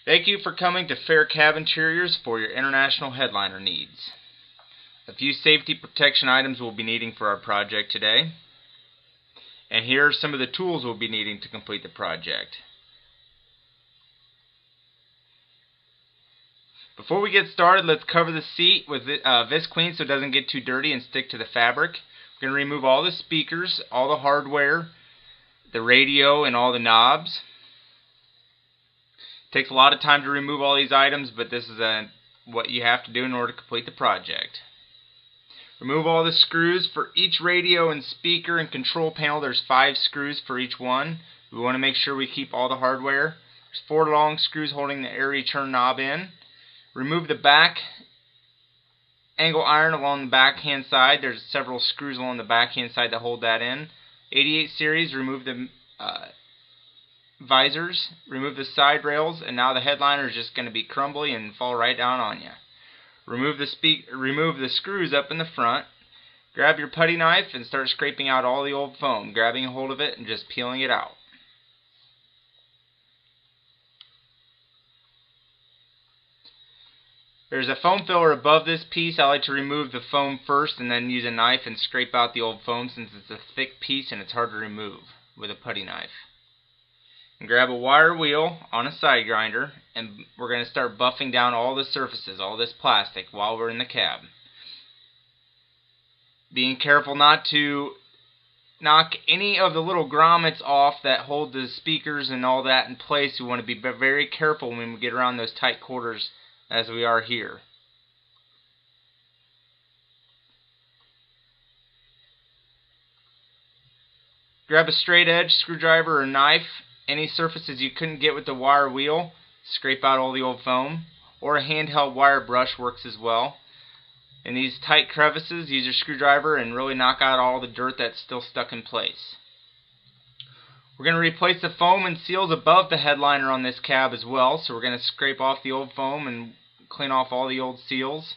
Thank you for coming to Fehr Cab Interiors for your international headliner needs. A few safety protection items we'll be needing for our project today. And here are some of the tools we'll be needing to complete the project. Before we get started, let's cover the seat with Visqueen so it doesn't get too dirty and stick to the fabric. We're going to remove all the speakers, all the hardware, the radio, and all the knobs. It takes a lot of time to remove all these items, but this is what you have to do in order to complete the project. Remove all the screws for each radio and speaker and control panel. There's 5 screws for each one. We want to make sure we keep all the hardware. There's 4 long screws holding the air return knob in. Remove the back angle iron along the backhand side. There's several screws along the backhand side that hold that in. 88 series, remove the visors, remove the side rails, and now the headliner is just going to be crumbly and fall right down on you. Remove the screws up in the front. Grab your putty knife and start scraping out all the old foam, grabbing a hold of it and just peeling it out. There's a foam filler above this piece. I like to remove the foam first and then use a knife and scrape out the old foam since it's a thick piece and it's hard to remove with a putty knife. And grab a wire wheel on a side grinder and we're going to start buffing down all the surfaces, all this plastic, while we're in the cab. Being careful not to knock any of the little grommets off that hold the speakers and all that in place. We want to be very careful when we get around those tight quarters as we are here. Grab a straight edge screwdriver or knife. Any surfaces you couldn't get with the wire wheel, scrape out all the old foam, or a handheld wire brush works as well. In these tight crevices, use your screwdriver and really knock out all the dirt that's still stuck in place. We're going to replace the foam and seals above the headliner on this cab as well, so we're going to scrape off the old foam and clean off all the old seals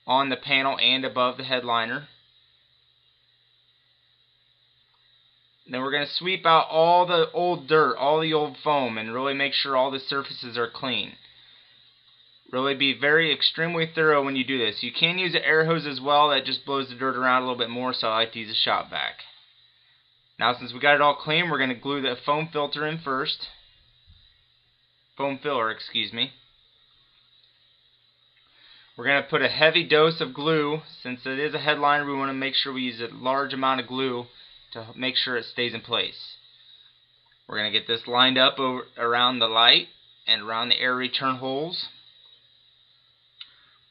on the panel and above the headliner. Then we're going to sweep out all the old dirt, all the old foam, and really make sure all the surfaces are clean. Really be extremely thorough when you do this. You can use an air hose as well. That just blows the dirt around a little bit more, so I like to use a shop vac. Now since we got it all clean, we're going to glue the foam filter in first. Foam filler, excuse me. We're going to put a heavy dose of glue. Since it is a headliner, we want to make sure we use a large amount of glue to make sure it stays in place. We're going to get this lined up around the light and around the air return holes.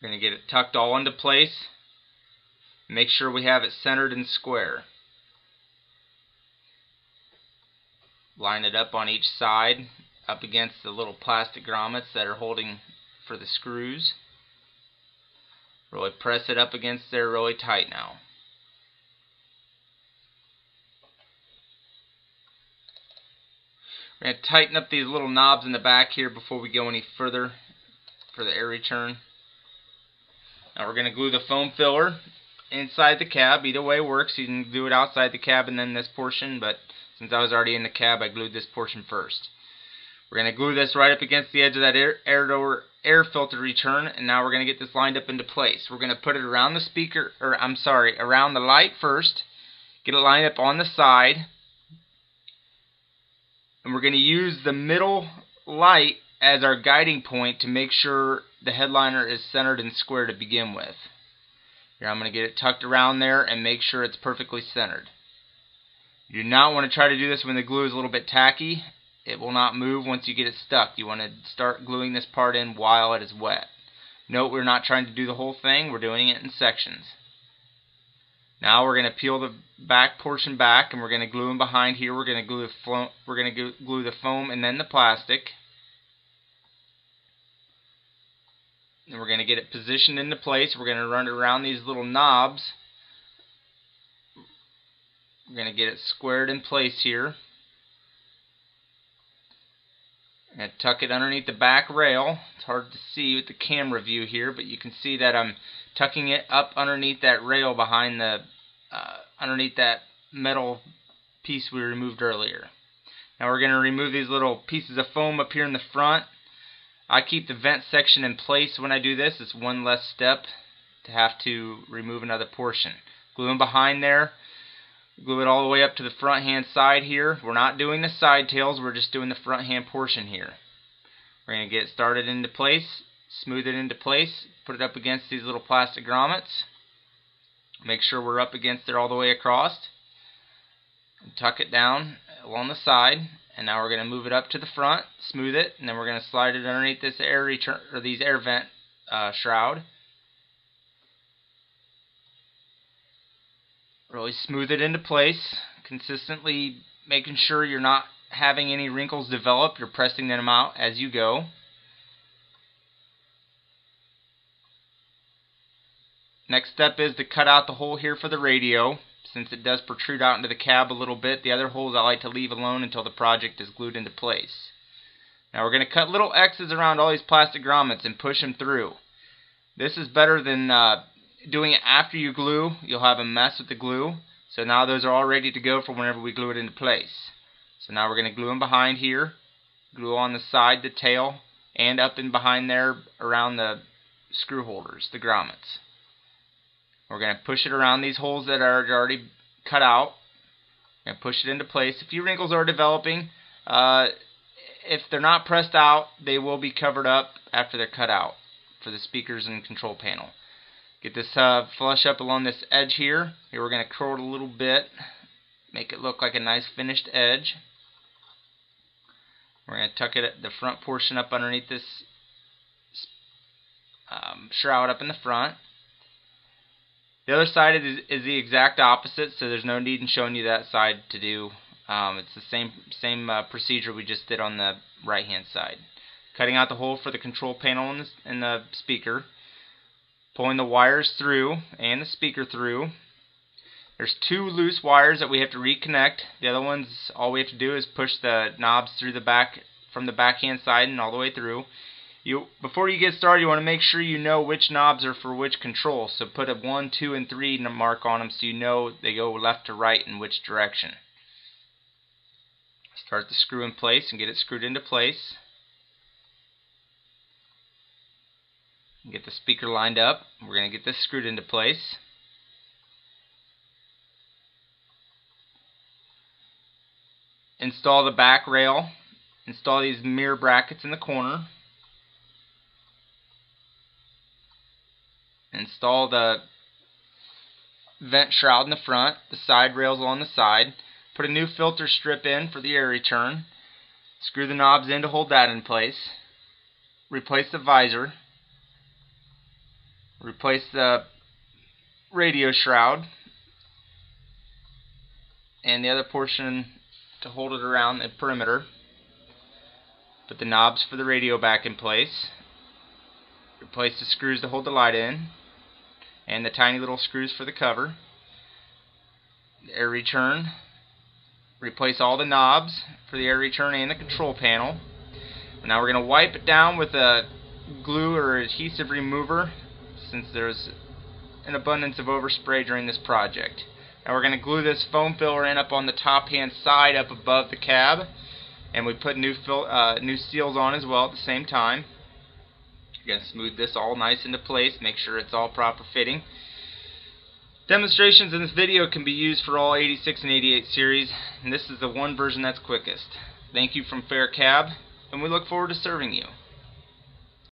We're going to get it tucked all into place. Make sure we have it centered and square. Line it up on each side, up against the little plastic grommets that are holding for the screws. Really press it up against there really tight now. We're going to tighten up these little knobs in the back here before we go any further for the air return. Now we're going to glue the foam filler inside the cab. Either way works. You can do it outside the cab and then this portion, but since I was already in the cab, I glued this portion first. We're going to glue this right up against the edge of that air filter return, and now we're going to get this lined up into place. We're going to put it around the around the light first. Get it lined up on the side. And we're going to use the middle light as our guiding point to make sure the headliner is centered and square to begin with. Here I'm going to get it tucked around there and make sure it's perfectly centered. You do not want to try to do this when the glue is a little bit tacky. It will not move once you get it stuck. You want to start gluing this part in while it is wet. Note we're not trying to do the whole thing. We're doing it in sections. Now we're going to peel the back portion back and we're going to glue them behind here. We're going to glue the foam and then the plastic. And we're going to get it positioned into place. We're going to run it around these little knobs. We're going to get it squared in place here. I'm going to tuck it underneath the back rail. It's hard to see with the camera view here, but you can see that I'm tucking it up underneath that rail behind the underneath that metal piece we removed earlier. Now we're going to remove these little pieces of foam up here in the front. I keep the vent section in place when I do this. It's one less step to have to remove another portion. Glue them behind there. Glue it all the way up to the front hand side here. We're not doing the side tails, we're just doing the front hand portion here. We're going to get it started into place, smooth it into place, put it up against these little plastic grommets. Make sure we're up against it all the way across. And tuck it down along the side. And now we're going to move it up to the front, smooth it, and then we're going to slide it underneath this air return or these air vent shroud. Really smooth it into place, consistently making sure you're not having any wrinkles develop. You're pressing them out as you go. Next step is to cut out the hole here for the radio. Since it does protrude out into the cab a little bit, the other holes I like to leave alone until the project is glued into place. Now we're going to cut little X's around all these plastic grommets and push them through. This is better than doing it after you glue. You'll have a mess with the glue. So now those are all ready to go for whenever we glue it into place. So now we're going to glue them behind here, glue on the side, the tail, and up in behind there around the screw holders, the grommets. We're going to push it around these holes that are already cut out and push it into place. A few wrinkles are developing. If they're not pressed out, they will be covered up after they're cut out for the speakers and control panel. Get this flush up along this edge here. Here we're going to curl it a little bit, make it look like a nice finished edge. We're going to tuck it at the front portion up underneath this shroud up in the front. The other side is the exact opposite, so there's no need in showing you that side to do. It's the same procedure we just did on the right hand side. Cutting out the hole for the control panel and the speaker. Pulling the wires through and the speaker through. There's two loose wires that we have to reconnect. The other ones, all we have to do is push the knobs through the back from the backhand side and all the way through. Before you get started, you want to make sure you know which knobs are for which control. So put a 1, 2, and 3 mark on them so you know they go left to right in which direction. Start the screw in place and get it screwed into place. Get the speaker lined up. We're going to get this screwed into place. Install the back rail. Install these mirror brackets in the corner. Install the vent shroud in the front, the side rails along the side. Put a new filter strip in for the air return. Screw the knobs in to hold that in place. Replace the visor. Replace the radio shroud. And the other portion to hold it around the perimeter. Put the knobs for the radio back in place. Replace the screws to hold the light in. And the tiny little screws for the cover. The air return. Replace all the knobs for the air return and the control panel. Now we're going to wipe it down with a glue or adhesive remover, since there's an abundance of overspray during this project. Now we're going to glue this foam filler in up on the top hand side up above the cab, and we put new seals on as well at the same time. You're going to smooth this all nice into place, make sure it's all proper fitting. Demonstrations in this video can be used for all 86 and 88 series, and this is the one version that's quickest. Thank you from Fehr Cab, and we look forward to serving you.